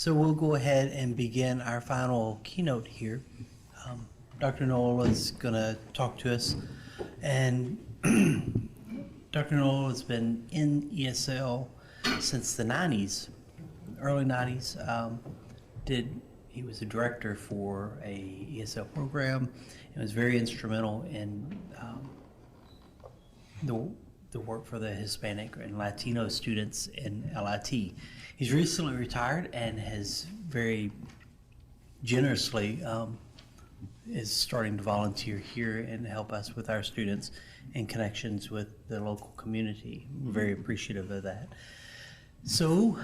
So we'll go ahead and begin our final keynote here. Dr. Noel is going to talk to us, and Dr. Noel has been in ESL since the 90s, early 90s. He was a director for a ESL program and was very instrumental in the work for the Hispanic and Latino students in LIT. He's recently retired and has very generously is starting to volunteer here and help us with our students and connections with the local community. We're very appreciative of that. So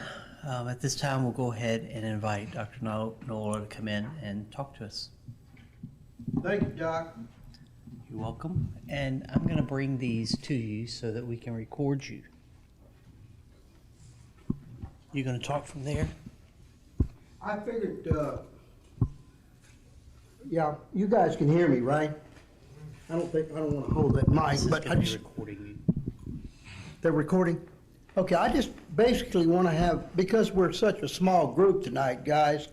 at this time, we'll go ahead and invite Dr. Noel to come in and talk to us. Thank you, Doc. You're welcome. And I'm going to bring these to you so that we can record you. You're going to talk from there? I figured, yeah, you guys can hear me, right? I don't want to hold that mic, This is but going to be recording you. They're recording? Okay, I just basically want to have, because we're such a small group tonight, guys,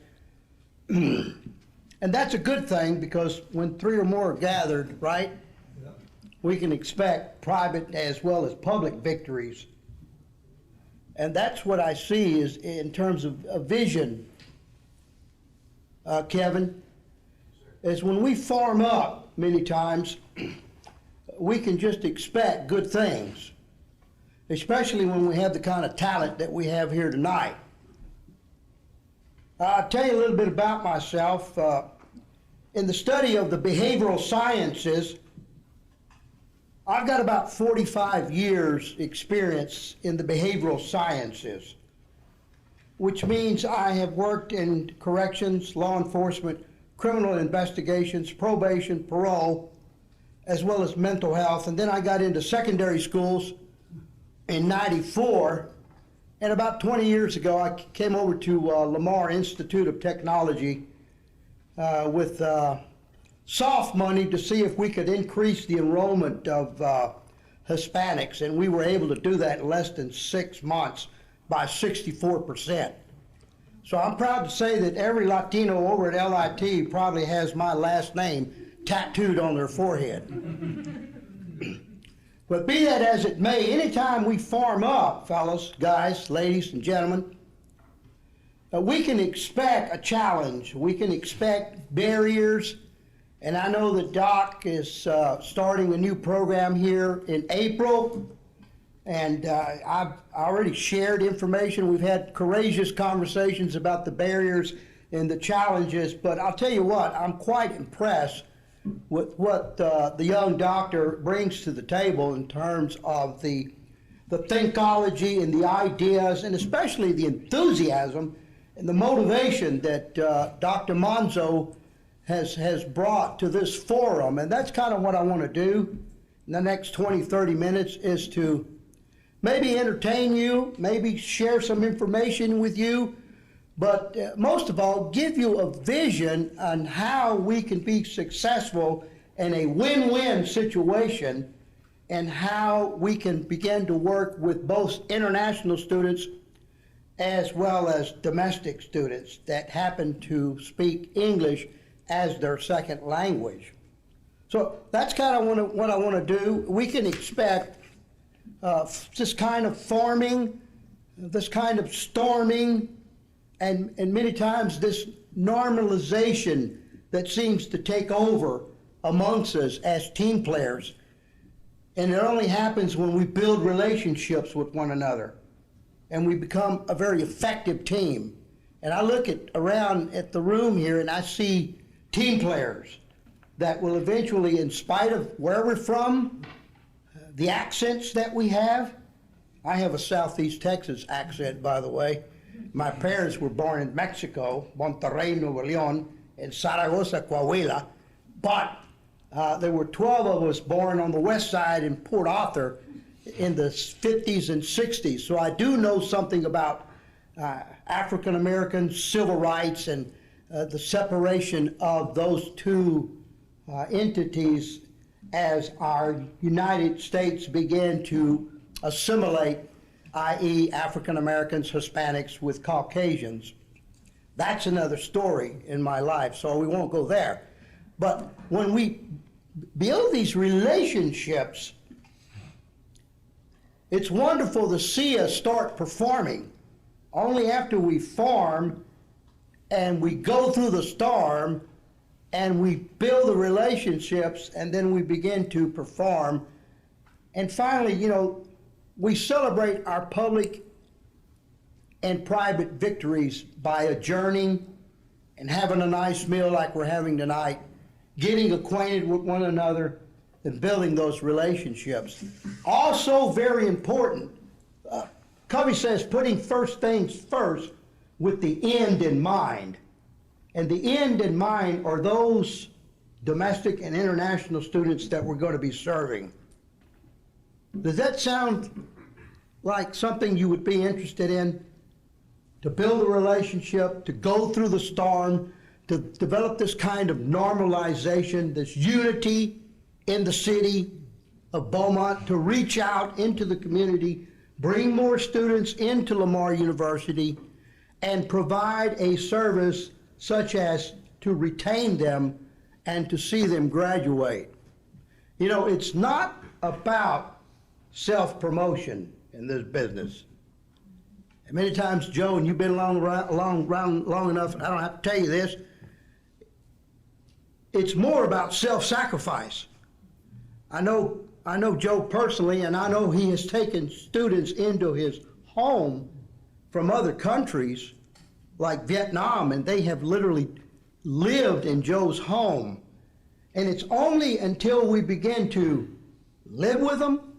and that's a good thing, because when 3 or more are gathered, right, we can expect private as well as public victories. And that's what I see is in terms of a vision, Kevin, is when we farm up many times, we can just expect good things, especially when we have the kind of talent that we have here tonight. I'll tell you a little bit about myself. In the study of the behavioral sciences, I've got about 45 years experience in the behavioral sciences, which means I have worked in corrections, law enforcement, criminal investigations, probation, parole, as well as mental health. And then I got into secondary schools in '94, and about 20 years ago I came over to Lamar Institute of Technology with soft money to see if we could increase the enrollment of Hispanics, and we were able to do that in less than 6 months by 64%. So I'm proud to say that every Latino over at LIT probably has my last name tattooed on their forehead. But be that as it may, anytime we farm up, fellas, guys, ladies, and gentlemen, we can expect a challenge. We can expect barriers. And I know that Doc is starting a new program here in April. And I've already shared information. We've had courageous conversations about the barriers and the challenges. But I'll tell you what, I'm quite impressed with what the young doctor brings to the table in terms of the thinkology and the ideas, and especially the enthusiasm and the motivation that Dr. Monzo has brought to this forum. And that's kind of what I want to do in the next 20, 30 minutes, is to maybe entertain you, maybe share some information with you, but most of all, give you a vision on how we can be successful in a win-win situation, and how we can begin to work with both international students as well as domestic students that happen to speak English as their second language. So that's kind of what I want to do. We can expect this kind of farming, this kind of storming, and many times this normalization that seems to take over amongst us as team players. And it only happens when we build relationships with one another and we become a very effective team. And I look around at the room here and I see team players that will eventually, in spite of where we're from, the accents that we have. I have a Southeast Texas accent, by the way. My parents were born in Mexico, Monterrey, Nuevo León, and Zaragoza, Coahuila. But there were 12 of us born on the west side in Port Arthur in the 50s and 60s. So I do know something about African American civil rights and the separation of those two entities as our United States began to assimilate, i.e. African Americans, Hispanics with Caucasians. That's another story in my life, so we won't go there. But when we build these relationships, it's wonderful to see us start performing. Only after we form and we go through the storm and we build the relationships and then we begin to perform. And finally, you know, we celebrate our public and private victories by adjourning and having a nice meal like we're having tonight, getting acquainted with one another, and building those relationships. Also very important, Covey says putting first things first with the end in mind. And the end in mind are those domestic and international students that we're going to be serving. Does that sound like something you would be interested in? To build a relationship, to go through the storm, to develop this kind of normalization, this unity in the city of Beaumont, to reach out into the community, bring more students into Lamar University, and provide a service such as to retain them and to see them graduate. You know, it's not about self-promotion in this business. And many times, Joe, and you've been around long enough, and I don't have to tell you this, it's more about self-sacrifice. I know Joe personally, and I know he has taken students into his home from other countries like Vietnam, and they have literally lived in Joe's home. And it's only until we begin to live with them,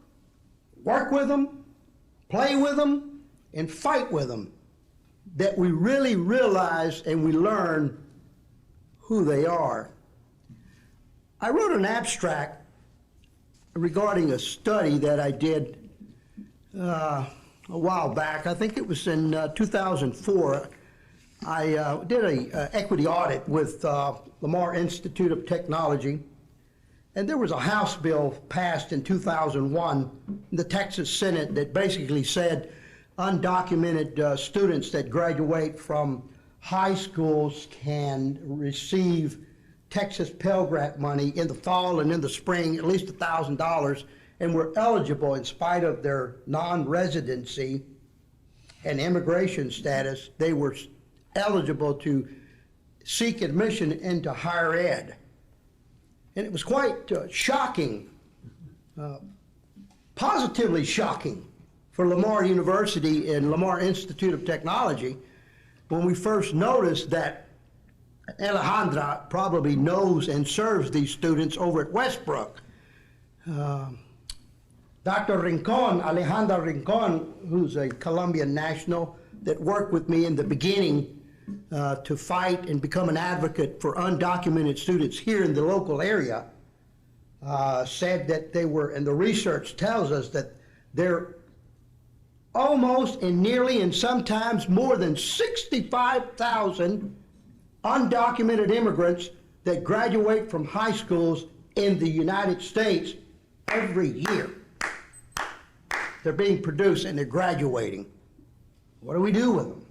work with them, play with them, and fight with them that we really realize and we learn who they are. I wrote an abstract regarding a study that I did a while back. I think it was in 2004. I did an equity audit with Lamar Institute of Technology, and there was a House bill passed in 2001 in the Texas Senate that basically said undocumented students that graduate from high schools can receive Texas Pell Grant money in the fall and in the spring, at least $1,000, and were eligible in spite of their non-residency and immigration status. They were eligible to seek admission into higher ed. And it was quite shocking, positively shocking for Lamar University and Lamar Institute of Technology when we first noticed that Alejandra probably knows and serves these students over at Westbrook. Dr. Rincon, Alejandra Rincon, who's a Colombian national that worked with me in the beginning to fight and become an advocate for undocumented students here in the local area, said that they were, and the research tells us that they're almost and nearly and sometimes more than 65,000 undocumented immigrants that graduate from high schools in the United States every year. They're being produced and they're graduating. What do we do with them?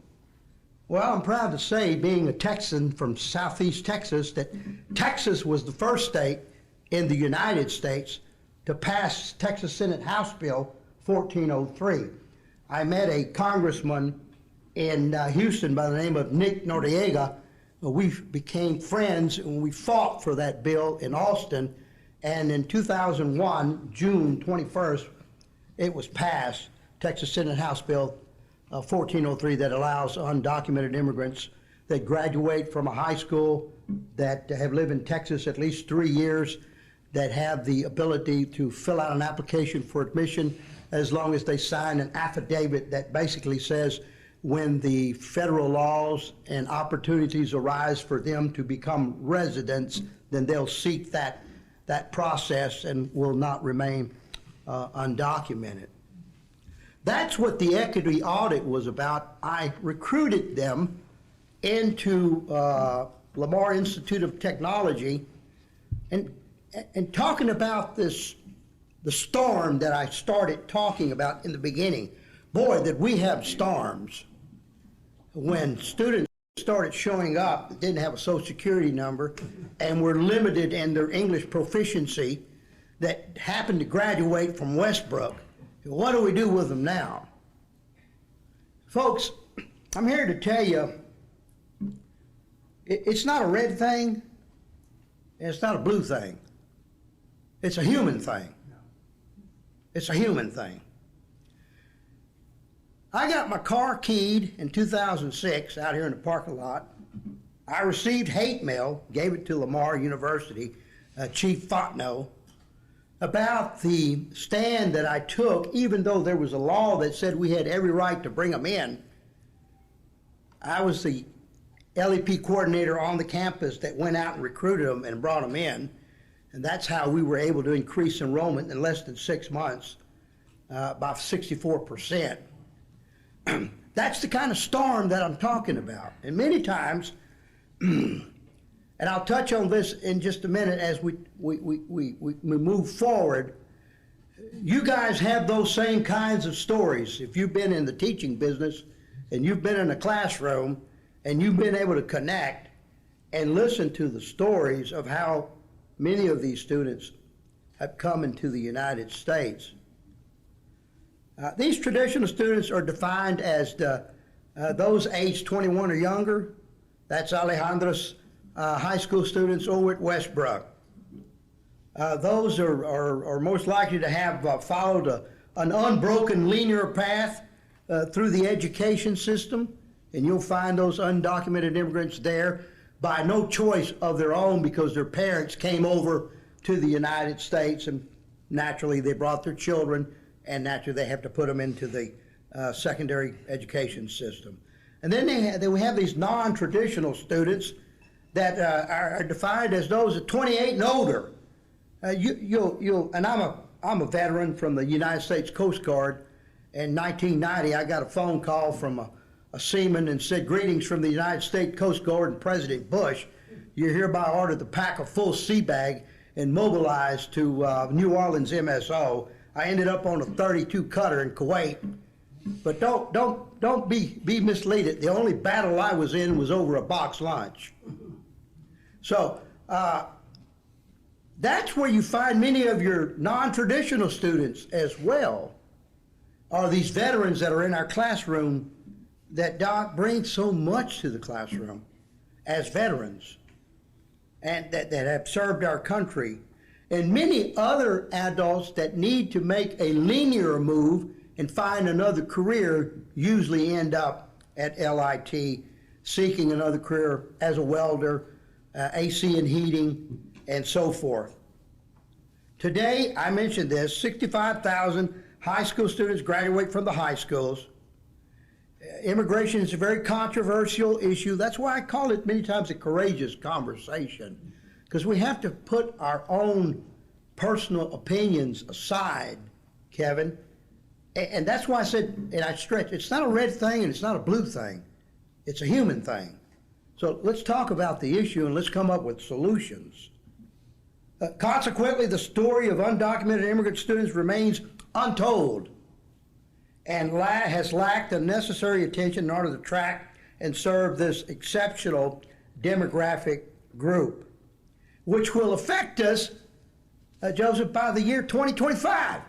Well, I'm proud to say, being a Texan from Southeast Texas, that Texas was the first state in the United States to pass Texas Senate House Bill 1403. I met a congressman in Houston by the name of Nick Noriega. We became friends and we fought for that bill in Austin. And in 2001, June 21st, it was passed, Texas Senate House Bill 1403, that allows undocumented immigrants that graduate from a high school, that have lived in Texas at least 3 years, that have the ability to fill out an application for admission as long as they sign an affidavit that basically says when the federal laws and opportunities arise for them to become residents, then they'll seek that process and will not remain undocumented. That's what the equity audit was about. I recruited them into Lamar Institute of Technology, and talking about this, the storm that I started talking about in the beginning. Boy, did we have storms when students started showing up that didn't have a social security number and were limited in their English proficiency that happened to graduate from Westbrook. What do we do with them now? Folks, I'm here to tell you, it's not a red thing, and it's not a blue thing. It's a human thing. It's a human thing. I got my car keyed in 2006 out here in the parking lot. I received hate mail, gave it to Lamar University, Chief Fontenot, about the stand that I took, even though there was a law that said we had every right to bring them in. I was the LEP coordinator on the campus that went out and recruited them and brought them in. And that's how we were able to increase enrollment in less than 6 months by 64%. That's the kind of storm that I'm talking about. And many times, and I'll touch on this in just a minute as we move forward, you guys have those same kinds of stories. If you've been in the teaching business and you've been in a classroom and you've been able to connect and listen to the stories of how many of these students have come into the United States. These traditional students are defined as those aged 21 or younger. That's Alejandra's high school students over at Westbrook. Those are most likely to have followed an unbroken linear path through the education system, and you'll find those undocumented immigrants there by no choice of their own because their parents came over to the United States, and naturally they brought their children, and naturally they have to put them into the secondary education system. And then we have these non-traditional students that are defined as those at 28 and older. And I'm a veteran from the United States Coast Guard. In 1990, I got a phone call from a seaman and said, "Greetings from the United States Coast Guard and President Bush. You're hereby ordered to pack a full sea bag and mobilize to New Orleans MSO." I ended up on a 32 cutter in Kuwait, but don't be misleaded. The only battle I was in was over a box lunch. So that's where you find many of your non-traditional students as well, are these veterans that are in our classroom that don't bring so much to the classroom as veterans and that have served our country. And many other adults that need to make a linear move and find another career usually end up at LIT seeking another career as a welder, AC and heating, and so forth. Today, I mentioned this, 65,000 high school students graduate from the high schools. Immigration is a very controversial issue. That's why I call it many times a courageous conversation, because we have to put our own personal opinions aside, Kevin. And that's why I said, and I stretch, it's not a red thing and it's not a blue thing. It's a human thing. So let's talk about the issue and let's come up with solutions. Consequently, the story of undocumented immigrant students remains untold and has lacked the necessary attention in order to track and serve this exceptional demographic group, which will affect us, Joseph, by the year 2025.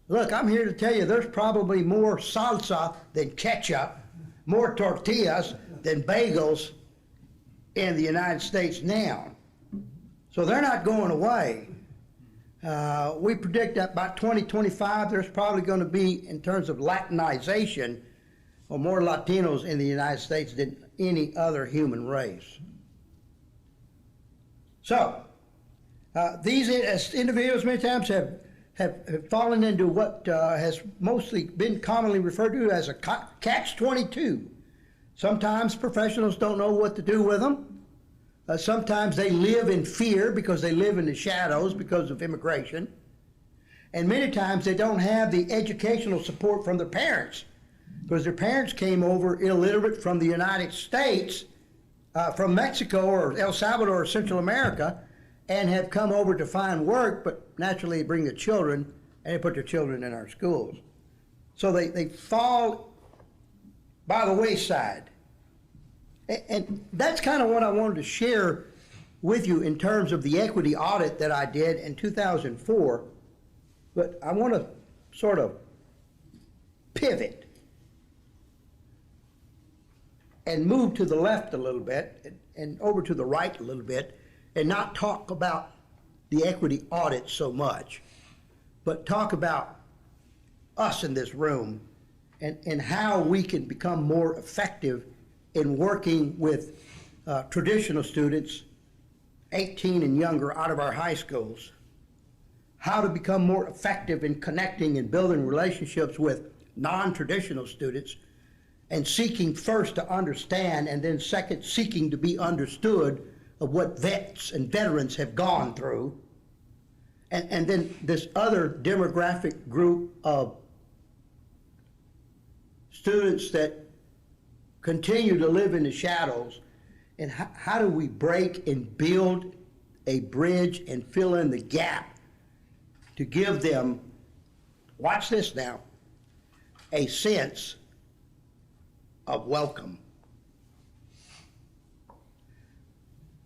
Look, I'm here to tell you there's probably more salsa than ketchup, more tortillas than bagels in the United States now. So they're not going away. We predict that by 2025, there's probably going to be, in terms of Latinization, or more Latinos in the United States than any other human race. So, these individuals many times have fallen into what has mostly been commonly referred to as a catch-22. Sometimes professionals don't know what to do with them. Sometimes they live in fear because they live in the shadows because of immigration. And many times they don't have the educational support from their parents because their parents came over illiterate from the United States, from Mexico or El Salvador or Central America, and have come over to find work, but naturally they bring the children and they put their children in our schools. So they fall by the wayside. And that's kind of what I wanted to share with you in terms of the equity audit that I did in 2004. But I want to sort of pivot and move to the left a little bit and over to the right a little bit and not talk about the equity audit so much, but talk about us in this room and how we can become more effective in working with traditional students, 18 and younger, out of our high schools. How to become more effective in connecting and building relationships with non-traditional students, and seeking first to understand, and then second, seeking to be understood of what vets and veterans have gone through. And then this other demographic group of students that continue to live in the shadows, and how do we break and build a bridge and fill in the gap to give them, watch this now, a sense of welcome.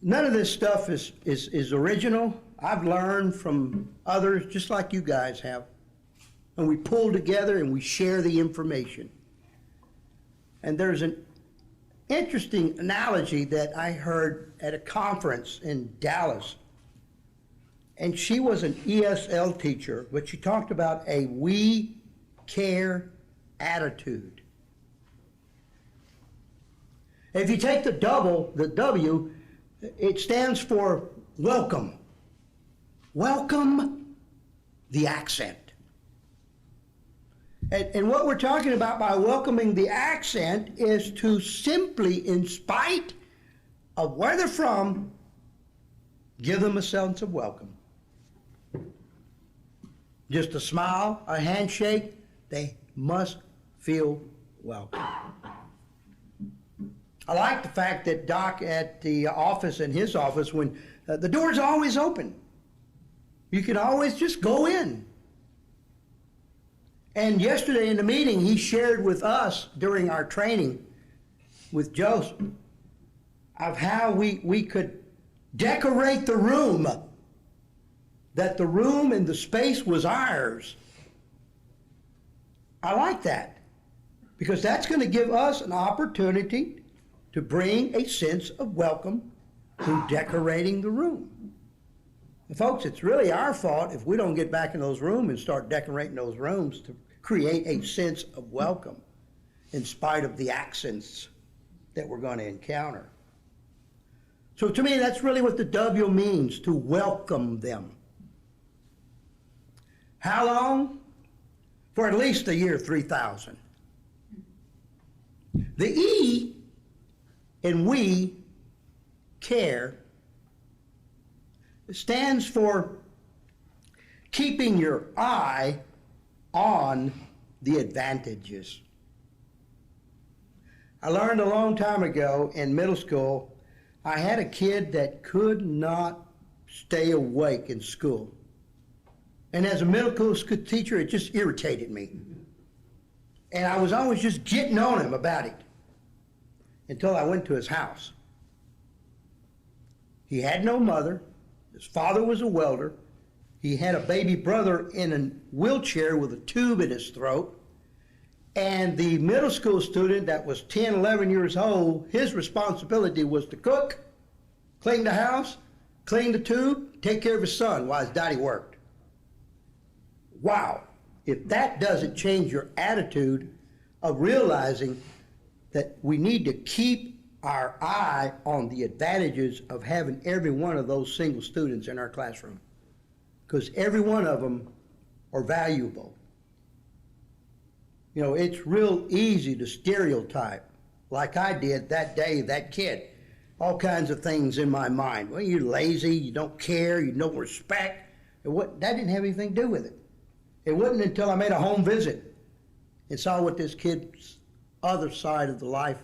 None of this stuff is original. I've learned from others just like you guys have. And we pull together and we share the information. And there's an interesting analogy that I heard at a conference in Dallas. And she was an ESL teacher, but she talked about a we care attitude. If you take the W, it stands for welcome. Welcome the accent. And what we're talking about by welcoming the accent is to simply, in spite of where they're from, give them a sense of welcome. Just a smile, a handshake, they must feel welcome. I like the fact that Doc at the office, in his office, when the door's always open. You can always just go in. And yesterday in the meeting, he shared with us during our training with Joseph of how we could decorate the room, that the room and the space was ours. I like that, because that's going to give us an opportunity to bring a sense of welcome through decorating the room. And folks, it's really our fault if we don't get back in those rooms and start decorating those rooms to create a sense of welcome in spite of the accents that we're going to encounter. So to me, that's really what the W means, to welcome them. How long? For at least the year 3000. The E in we care stands for keeping your eye on the advantages. I learned a long time ago in middle school, I had a kid that could not stay awake in school. And as a middle school teacher, it just irritated me. And I was always just getting on him about it until I went to his house. He had no mother. His father was a welder. He had a baby brother in a wheelchair with a tube in his throat. And the middle school student that was 10, 11 years old, his responsibility was to cook, clean the house, clean the tube, take care of his son while his daddy worked. Wow, if that doesn't change your attitude of realizing that we need to keep our eye on the advantages of having every one of those single students in our classroom, because every one of them are valuable. You know, it's real easy to stereotype, like I did that day, that kid. All kinds of things in my mind. Well, you're lazy, you don't care, you don't respect. That didn't have anything to do with it. It wasn't until I made a home visit and saw what this kid's other side of the life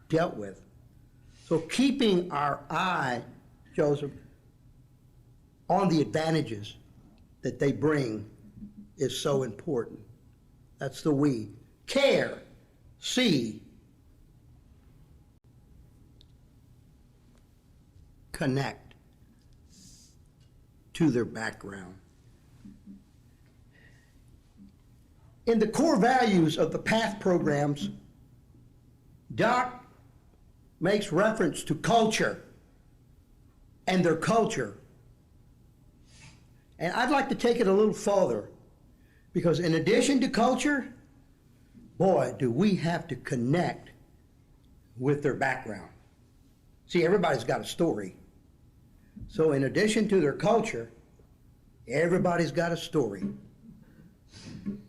dealt with. So keeping our eye, Joseph, on the advantages that they bring is so important. That's the we. Care, see, connect to their background. In the core values of the PATH programs, Doc makes reference to culture and their culture. And I'd like to take it a little further, because in addition to culture, boy, do we have to connect with their background. See, everybody's got a story. So in addition to their culture, everybody's got a story.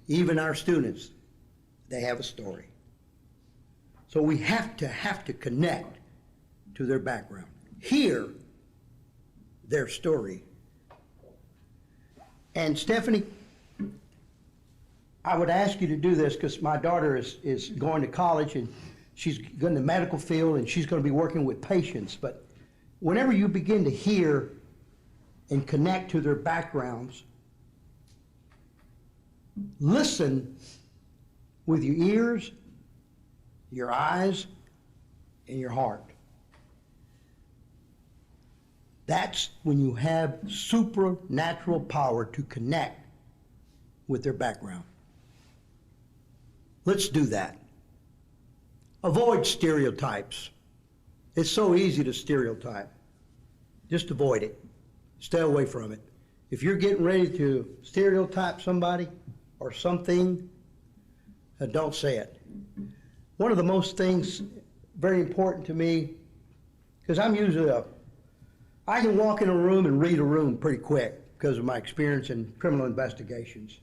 Even our students, they have a story. So we have to connect to their background, hear their story. And Stephanie, I would ask you to do this because my daughter is going to college and she's going to the medical field and she's going to be working with patients. But whenever you begin to hear and connect to their backgrounds, listen with your ears, your eyes, and your heart. That's when you have supernatural power to connect with their background. Let's do that. Avoid stereotypes. It's so easy to stereotype. Just avoid it. Stay away from it. If you're getting ready to stereotype somebody or something, don't say it. One of the most things very important to me, because I'm usually I can walk in a room and read a room pretty quick because of my experience in criminal investigations.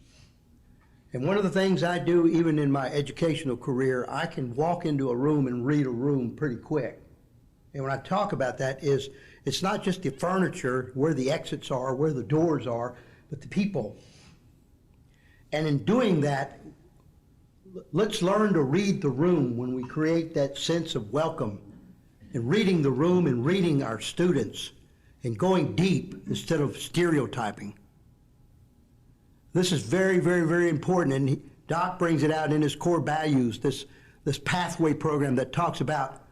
And one of the things I do, even in my educational career, I can walk into a room and read a room pretty quick. And when I talk about that is, it's not just the furniture, where the exits are, where the doors are, but the people. And in doing that, let's learn to read the room when we create that sense of welcome, and reading the room and reading our students and going deep instead of stereotyping. This is very, very, very important, and Doc brings it out in his core values, this pathway program that talks about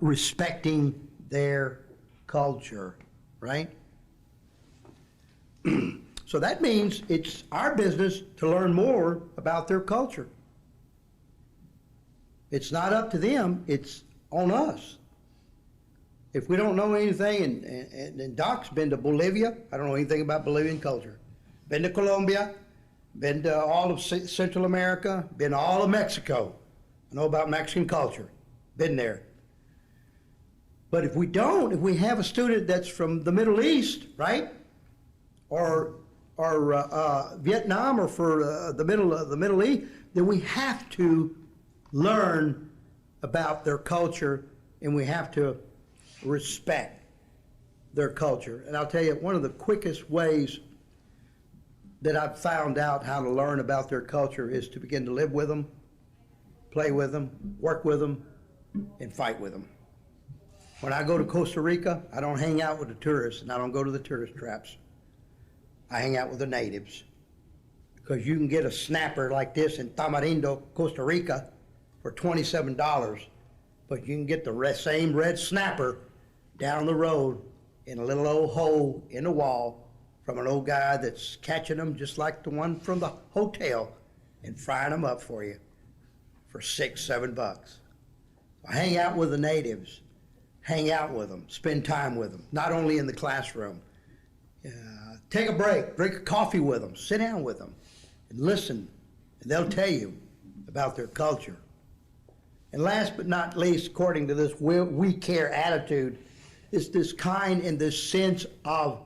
respecting their culture, right? So that means it's our business to learn more about their culture. It's not up to them, it's on us. If we don't know anything, and Doc's been to Bolivia, I don't know anything about Bolivian culture. Been to Colombia, been to all of Central America, been to all of Mexico. I know about Mexican culture, been there. But if we have a student that's from the Middle East, right? Or Vietnam, or for the Middle East, then we have to learn about their culture, and we have to respect their culture. And I'll tell you, one of the quickest ways that I've found out how to learn about their culture is to begin to live with them, play with them, work with them, and fight with them. When I go to Costa Rica, I don't hang out with the tourists, and I don't go to the tourist traps. I hang out with the natives, because you can get a snapper like this in Tamarindo, Costa Rica for $27, but you can get the same red snapper down the road in a little old hole in the wall from an old guy that's catching them just like the one from the hotel and frying them up for you for $6, $7. I hang out with the natives, hang out with them, spend time with them, not only in the classroom. Take a break, drink a coffee with them, sit down with them, and listen, and they'll tell you about their culture. And last but not least, according to this we care attitude, is this kind and this sense of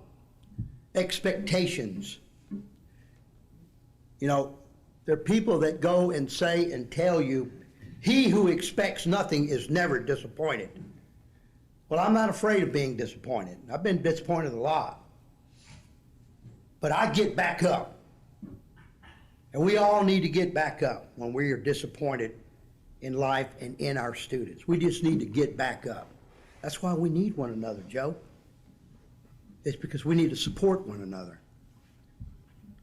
expectations. You know, there are people that go and say and tell you, he who expects nothing is never disappointed. Well, I'm not afraid of being disappointed. I've been disappointed a lot. But I get back up. And we all need to get back up when we are disappointed in life and in our students. We just need to get back up. That's why we need one another, Joe. It's because we need to support one another.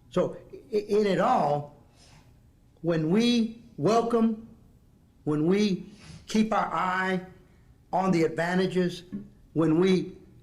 So in it all, when we welcome, when we keep our eye on the advantages, when we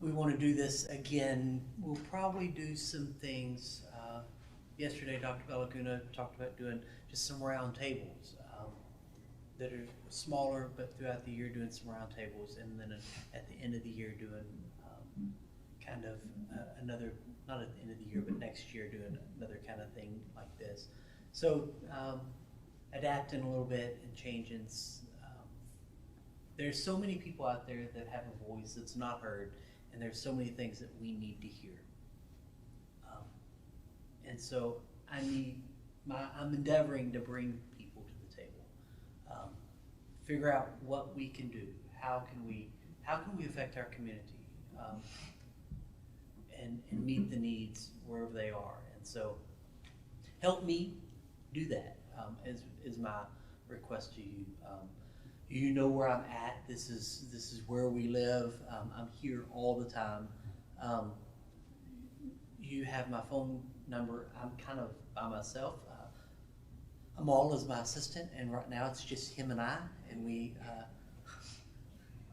we want to do this again. We'll probably do some things. Yesterday, Dr. Bellaguna talked about doing just some round tables that are smaller, but throughout the year doing some round tables, and then at the end of the year doing kind of another, not at the end of the year, but next year doing another kind of thing like this. So adapting a little bit and changing. There's so many people out there that have a voice that's not heard, and there's so many things that we need to hear. And so I'm endeavoring to bring people to the table, figure out what we can do, how can we affect our community, and meet the needs wherever they are. And so help me do that, is my request to you. You know where I'm at. This is where we live. I'm here all the time. You have my phone number. I'm kind of by myself. Amal is my assistant, and right now it's just him and I, and we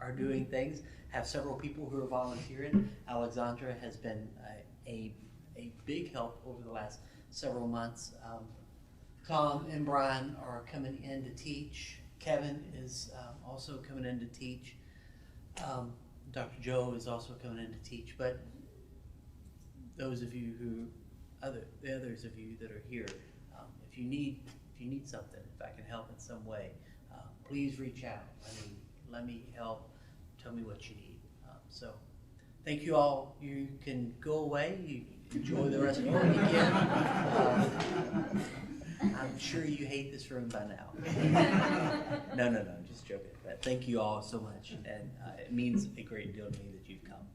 are doing things. Have several people who are volunteering. Alexandra has been a big help over the last several months. Tom and Brian are coming in to teach. Kevin is also coming in to teach. Dr. Joe is also coming in to teach. But those of you the others of you that are here, if you need something, if I can help in some way, please reach out. Let me help. Tell me what you need. So, thank you all. You can go away. You enjoy the rest of your weekend. I'm sure you hate this room by now. No, just joking. But thank you all so much, and it means a great deal to me that you've come.